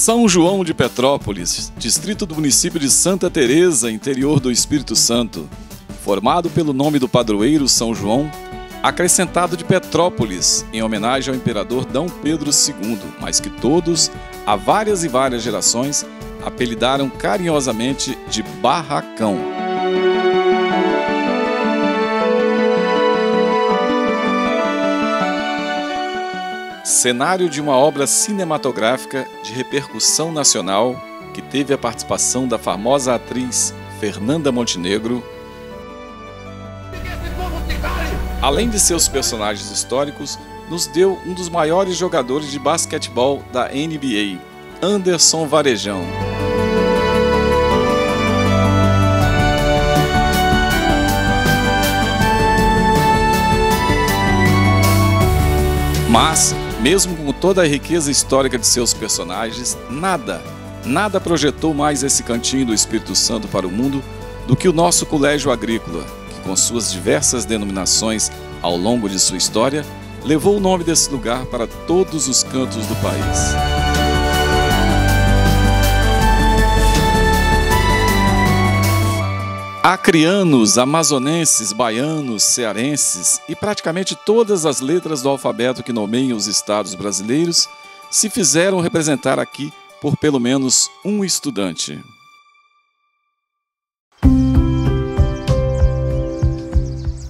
São João de Petrópolis, distrito do município de Santa Teresa, interior do Espírito Santo, formado pelo nome do padroeiro São João, acrescentado de Petrópolis, em homenagem ao imperador D. Pedro II, mas que todos, há várias e várias gerações, apelidaram carinhosamente de Barracão. Cenário de uma obra cinematográfica de repercussão nacional que teve a participação da famosa atriz Fernanda Montenegro, além de seus personagens históricos, nos deu um dos maiores jogadores de basquetebol da NBA, Anderson Varejão. Mas, mesmo com toda a riqueza histórica de seus personagens, nada projetou mais esse cantinho do Espírito Santo para o mundo do que o nosso Colégio Agrícola, que com suas diversas denominações ao longo de sua história, levou o nome desse lugar para todos os cantos do país. Acreanos, amazonenses, baianos, cearenses e praticamente todas as letras do alfabeto que nomeiam os estados brasileiros se fizeram representar aqui por pelo menos um estudante.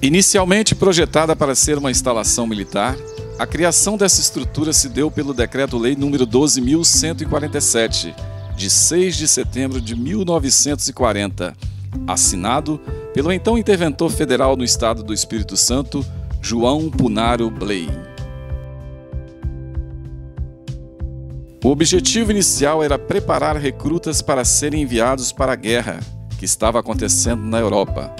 Inicialmente projetada para ser uma instalação militar, a criação dessa estrutura se deu pelo Decreto-Lei nº 12.147, de 6 de setembro de 1940, assinado pelo então interventor federal no estado do Espírito Santo, João Punaro Bley. O objetivo inicial era preparar recrutas para serem enviados para a guerra que estava acontecendo na Europa.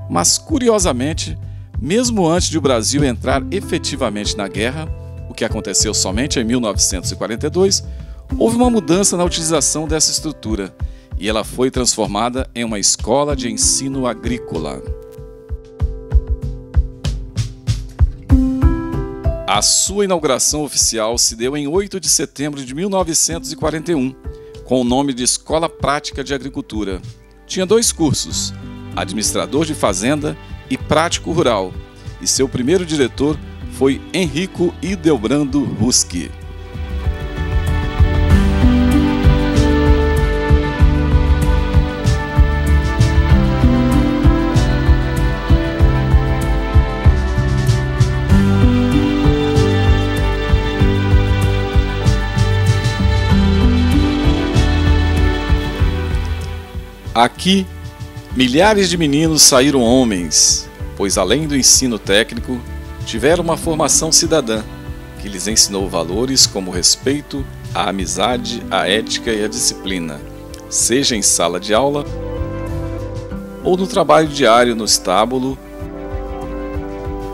Mas, curiosamente, mesmo antes de o Brasil entrar efetivamente na guerra, o que aconteceu somente em 1942, houve uma mudança na utilização dessa estrutura, e ela foi transformada em uma escola de ensino agrícola. A sua inauguração oficial se deu em 8 de setembro de 1941, com o nome de Escola Prática de Agricultura. Tinha 2 cursos, Administrador de Fazenda e Prático Rural, e seu primeiro diretor foi Henrico Hildebrando Ruski. Aqui, milhares de meninos saíram homens, pois além do ensino técnico, tiveram uma formação cidadã, que lhes ensinou valores como o respeito, a amizade, a ética e a disciplina, seja em sala de aula ou no trabalho diário no estábulo,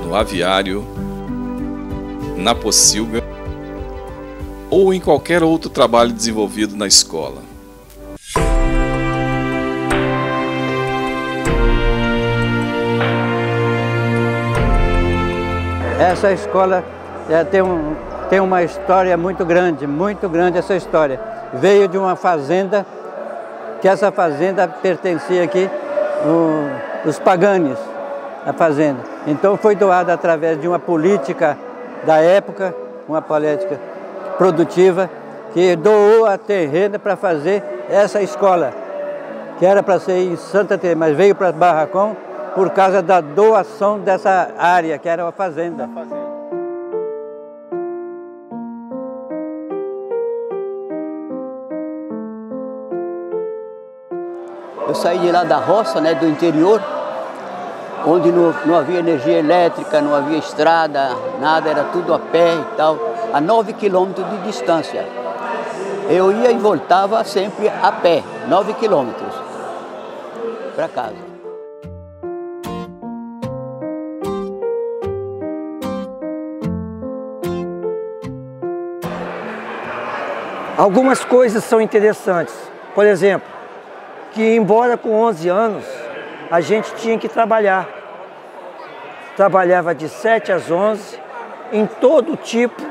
no aviário, na pocilga ou em qualquer outro trabalho desenvolvido na escola. Essa escola tem uma história muito grande essa história. Veio de uma fazenda, que essa fazenda pertencia aqui, os Paganes, a fazenda. Então foi doada através de uma política da época, uma política produtiva, que doou a terreno para fazer essa escola, que era para ser em Santa Teresa, mas veio para Barracão, por causa da doação dessa área, que era a fazenda. Eu saí de lá da roça, né, do interior, onde não havia energia elétrica, não havia estrada, nada, era tudo a pé e tal, a 9 quilômetros de distância. Eu ia e voltava sempre a pé, 9 quilômetros, para casa. Algumas coisas são interessantes. Por exemplo, que embora com 11 anos, a gente tinha que trabalhar. Trabalhava de 7 às 11, em todo tipo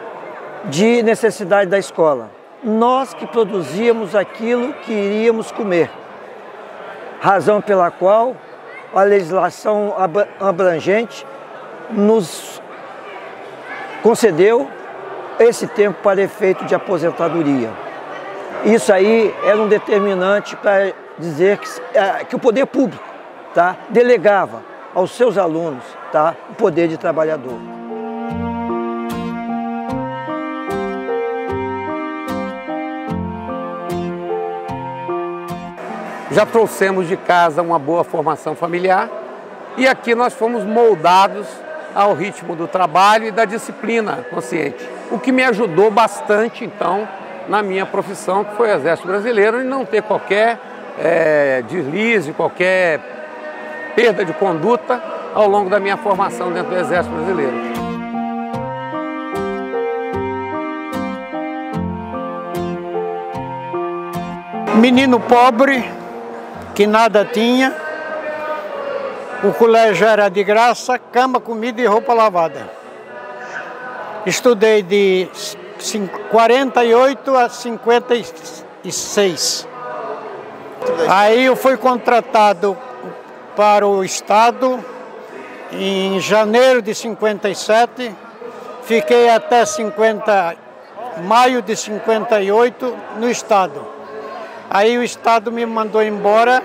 de necessidade da escola. nós que produzíamos aquilo que iríamos comer. Razão pela qual a legislação abrangente nos concedeu esse tempo para efeito de aposentadoria. Isso aí era um determinante para dizer que o poder público, tá, delegava aos seus alunos, tá, o poder de trabalhador. Já trouxemos de casa uma boa formação familiar e aqui nós fomos moldados ao ritmo do trabalho e da disciplina consciente, o que me ajudou bastante, então, na minha profissão, que foi o Exército Brasileiro, e não ter qualquer deslize, qualquer perda de conduta ao longo da minha formação dentro do Exército Brasileiro. Menino pobre, que nada tinha, o colégio era de graça, cama, comida e roupa lavada. Estudei de 48 a 56. Aí eu fui contratado para o Estado em janeiro de 57, fiquei até maio de 58 no Estado. Aí o Estado me mandou embora,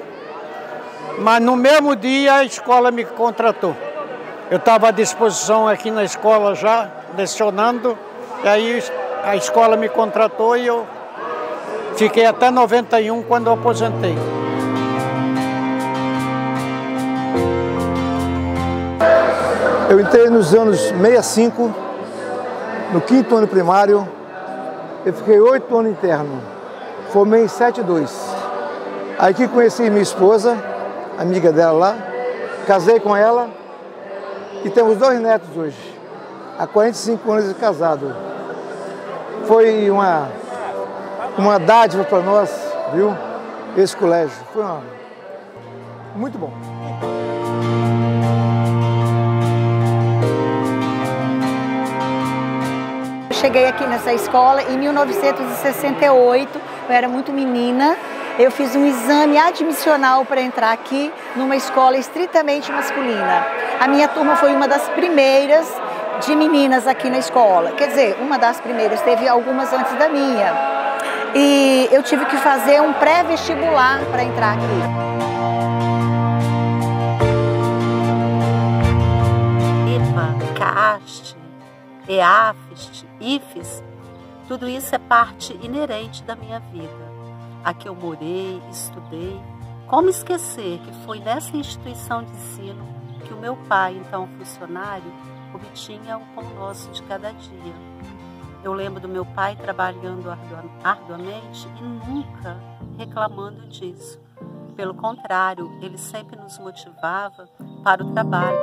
mas no mesmo dia a escola me contratou. Eu estava à disposição aqui na escola já, lecionando, e aí a escola me contratou e eu fiquei até 91 quando eu aposentei. Eu entrei nos anos 65, no 5º ano primário, eu fiquei 8 anos interno, formei em 72. Aí que conheci minha esposa, amiga dela lá, casei com ela e temos 2 netos hoje, há 45 anos de casado. Foi uma dádiva para nós, viu? Esse colégio, foi muito bom. Cheguei aqui nessa escola em 1968, eu era muito menina. Eu fiz um exame admissional para entrar aqui numa escola estritamente masculina. A minha turma foi uma das primeiras de meninas aqui na escola. Quer dizer, uma das primeiras, teve algumas antes da minha. E eu tive que fazer um pré-vestibular para entrar aqui. IPA, CAST, EAFST, IFES, tudo isso é parte inerente da minha vida. Aqui eu morei, estudei. Como esquecer que foi nessa instituição de ensino que o meu pai, então funcionário, obtinha o pão nosso de cada dia. Eu lembro do meu pai trabalhando arduamente e nunca reclamando disso. Pelo contrário, ele sempre nos motivava para o trabalho.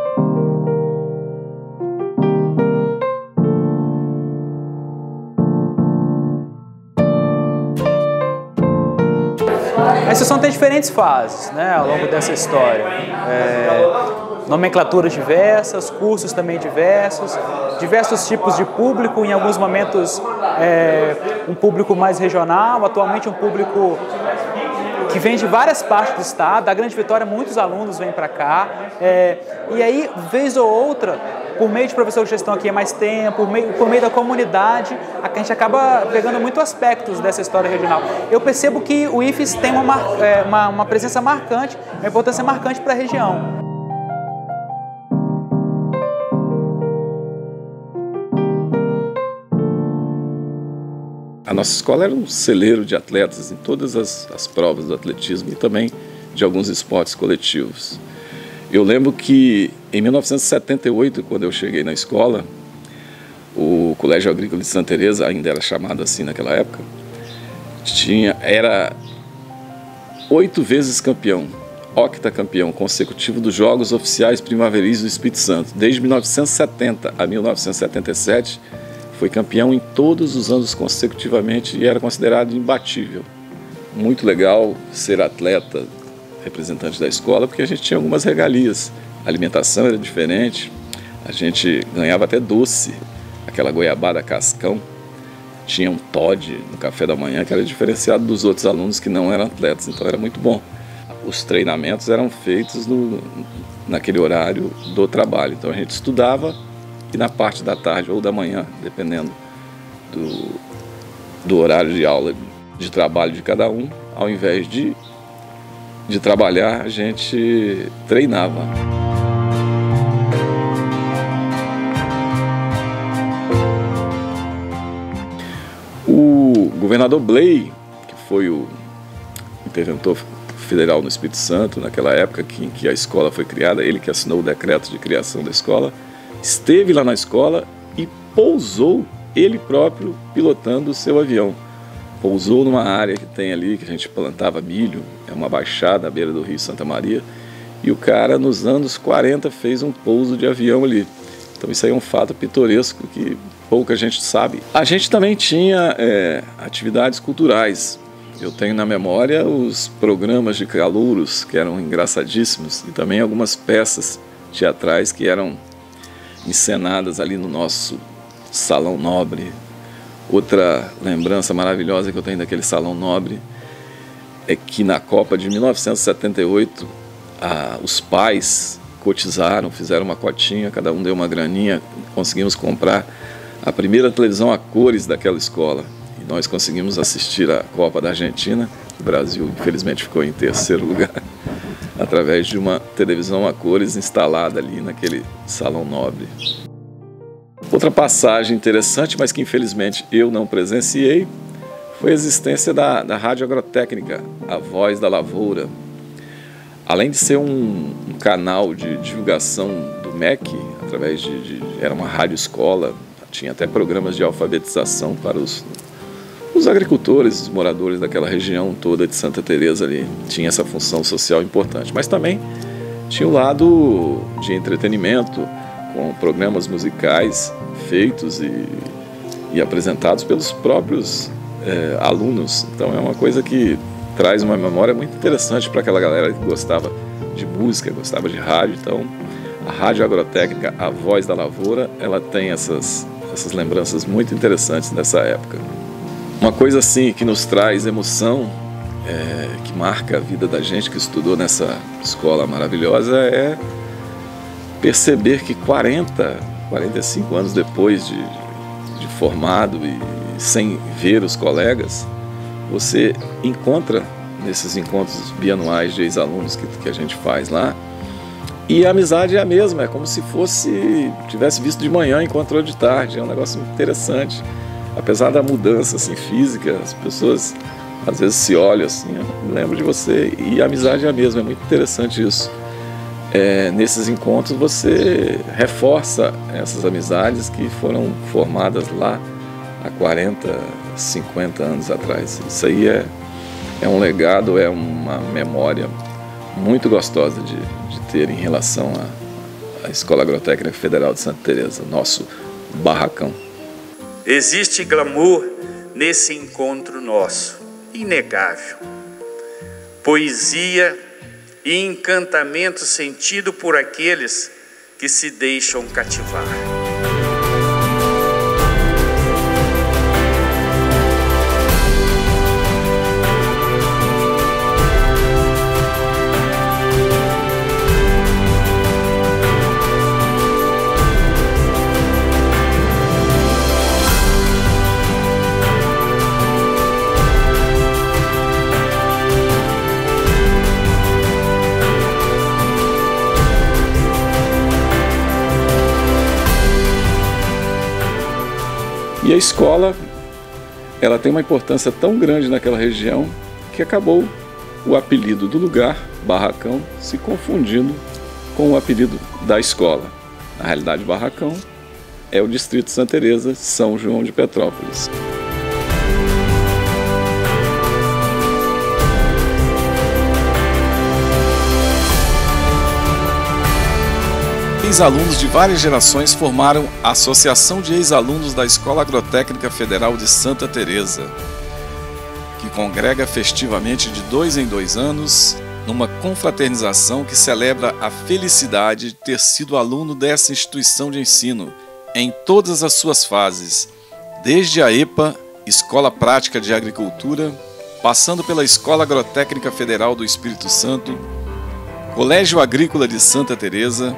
Essas são até diferentes fases, né, ao longo dessa história. Nomenclaturas diversas, cursos também diversos tipos de público, em alguns momentos um público mais regional, atualmente um público que vem de várias partes do estado. Da Grande Vitória muitos alunos vêm para cá, e aí, vez ou outra, por meio de professores que já estão aqui há mais tempo, por meio da comunidade, a gente acaba pegando muitos aspectos dessa história regional. Eu percebo que o IFES tem uma presença marcante, uma importância marcante para a região. A nossa escola era um celeiro de atletas em todas as provas do atletismo e também de alguns esportes coletivos. Eu lembro que em 1978, quando eu cheguei na escola, o Colégio Agrícola de Santa Teresa, ainda era chamado assim naquela época, era 8 vezes campeão, octacampeão consecutivo dos Jogos Oficiais Primaveris do Espírito Santo. Desde 1970 a 1977, foi campeão em todos os anos consecutivamente e era considerado imbatível. Muito legal ser atleta, representante da escola, porque a gente tinha algumas regalias. A alimentação era diferente, a gente ganhava até doce, aquela goiabada cascão, tinha um Todd no café da manhã que era diferenciado dos outros alunos que não eram atletas, então era muito bom. Os treinamentos eram feitos naquele horário do trabalho, então a gente estudava e na parte da tarde ou da manhã, dependendo do horário de aula, de trabalho de cada um, ao invés de trabalhar, a gente treinava. O governador Blay, que foi o interventor federal no Espírito Santo, naquela época em que a escola foi criada, ele que assinou o decreto de criação da escola, esteve lá na escola e pousou ele próprio pilotando o seu avião. Pousou numa área que tem ali, que a gente plantava milho, é uma baixada à beira do Rio Santa Maria, e o cara nos anos 40 fez um pouso de avião ali. Então isso aí é um fato pitoresco que pouca gente sabe. A gente também tinha atividades culturais. Eu tenho na memória os programas de calouros, que eram engraçadíssimos, e também algumas peças teatrais que eram encenadas ali no nosso Salão Nobre. Outra lembrança maravilhosa que eu tenho daquele Salão Nobre é que na Copa de 1978 os pais cotizaram, fizeram uma cotinha, cada um deu uma graninha, conseguimos comprar a primeira televisão a cores daquela escola. E nós conseguimos assistir a Copa da Argentina. O Brasil, infelizmente, ficou em terceiro lugar, através de uma televisão a cores instalada ali naquele Salão Nobre. Outra passagem interessante, mas que infelizmente eu não presenciei, foi a existência da Rádio Agrotécnica, a Voz da Lavoura. Além de ser um canal de divulgação do MEC, através era uma rádio escola, tinha até programas de alfabetização para os agricultores, os moradores daquela região toda de Santa Teresa ali. Tinha essa função social importante, mas também tinha o lado de entretenimento, com programas musicais feitos e apresentados pelos próprios alunos. Então é uma coisa que traz uma memória muito interessante para aquela galera que gostava de música, gostava de rádio. Então a Rádio Agrotécnica, a Voz da Lavoura, ela tem essas lembranças muito interessantes dessa época. Uma coisa assim que nos traz emoção, que marca a vida da gente que estudou nessa escola maravilhosa, é perceber que 45 anos depois de formado e sem ver os colegas, você encontra nesses encontros bianuais de ex-alunos que a gente faz lá, e a amizade é a mesma, é como se tivesse visto de manhã e encontrou de tarde. É um negócio muito interessante. Apesar da mudança assim, física, as pessoas às vezes se olham assim, eu me lembro de você, e a amizade é a mesma, é muito interessante isso. Nesses encontros você reforça essas amizades que foram formadas lá há 40, 50 anos atrás. Isso aí é um legado, é uma memória muito gostosa de ter em relação à Escola Agrotécnica Federal de Santa Teresa, nosso barracão. Existe glamour nesse encontro nosso, inegável. Poesia e encantamento sentido por aqueles que se deixam cativar. E a escola, ela tem uma importância tão grande naquela região que acabou o apelido do lugar, Barracão, se confundindo com o apelido da escola. Na realidade, Barracão é o distrito de Santa Teresa, São João de Petrópolis. Ex-alunos de várias gerações formaram a Associação de Ex-Alunos da Escola Agrotécnica Federal de Santa Teresa, que congrega festivamente de 2 em 2 anos numa confraternização que celebra a felicidade de ter sido aluno dessa instituição de ensino em todas as suas fases, desde a EPA Escola Prática de Agricultura, passando pela Escola Agrotécnica Federal do Espírito Santo, Colégio Agrícola de Santa Teresa,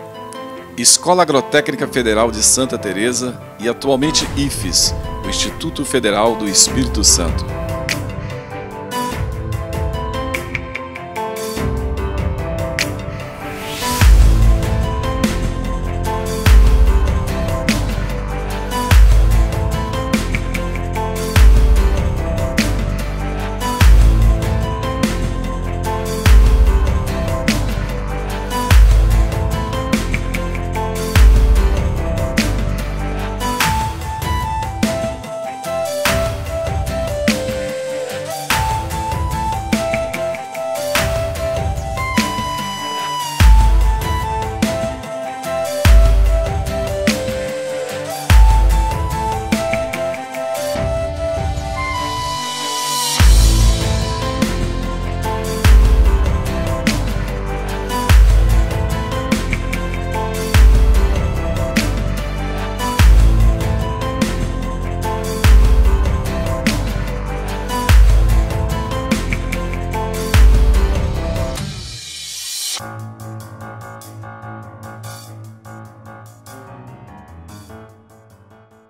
Escola Agrotécnica Federal de Santa Teresa e atualmente IFES, o Instituto Federal do Espírito Santo.